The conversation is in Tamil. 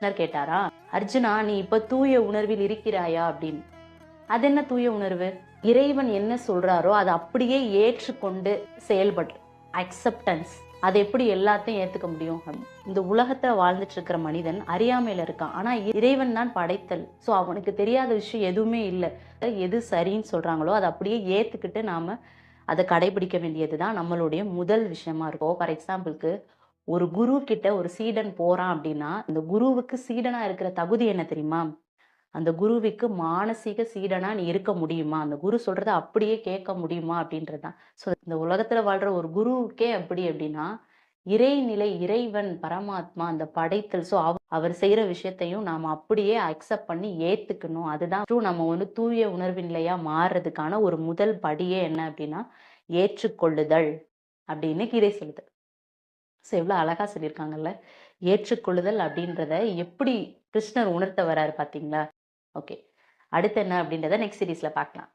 கிருஷ்ணர் கேட்டாரா, அர்ஜுனா நீ இப்ப தூய உணர்வில் இருக்கிறாயா அப்படின்னு. அது என்ன தூய உணர்வு? இறைவன் என்ன சொல்றாரோ அதை அப்படியே ஏற்றுக்கொண்டு செயல்படுற அக்செப்டன்ஸ். அதை எப்படி எல்லாத்தையும் ஏத்துக்க முடியும்? இந்த உலகத்துல வாழ்ந்துட்டு இருக்கிற மனிதன் அறியாமையில இருக்கான். ஆனா இறைவன் தான் படைத்தல். சோ அவனுக்கு தெரியாத விஷயம் எதுவுமே இல்லை. எது சரின்னு சொல்றாங்களோ அதை அப்படியே ஏத்துக்கிட்டு நாம அதை கடைபிடிக்க வேண்டியதுதான் நம்மளுடைய முதல் விஷயமா இருக்கும். ஃபார் எக்ஸாம்பிளுக்கு, ஒரு குரு கிட்ட ஒரு சீடன் போறான் அப்படின்னா, இந்த குருவுக்கு சீடனா இருக்கிற தகுதி என்ன தெரியுமா? அந்த குருவிற்கு மானசீக சீடனா நீ இருக்க முடியுமா? அந்த குரு சொல்றத அப்படியே கேட்க முடியுமா? அப்படின்றதுதான். ஸோ இந்த உலகத்துல வாழ்ற ஒரு குருவுக்கே அப்படி அப்படின்னா, இறைநிலை, இறைவன், பரமாத்மா, அந்த படைத்தல். ஸோ அவர் செய்யற விஷயத்தையும் நாம அப்படியே அக்செப்ட் பண்ணி ஏத்துக்கணும். அதுதான் நம்ம தூய உணர்வு நிலையா மாறுறதுக்கான ஒரு முதல் படியே என்ன அப்படின்னா, ஏற்றுக்கொள்ளுதல் அப்படின்னு கீதை சொல்லுது. ஸோ எவ்வளோ அழகா சொல்லியிருக்காங்கல்ல. ஏற்றுக்கொள்ளுதல் அப்படின்றத எப்படி கிருஷ்ணர் உணர்த்த வராரு பார்த்தீங்களா? ஓகே. அடுத்து என்ன அப்படின்றத நெக்ஸ்ட் சீரிஸ்ல பார்க்கலாம்.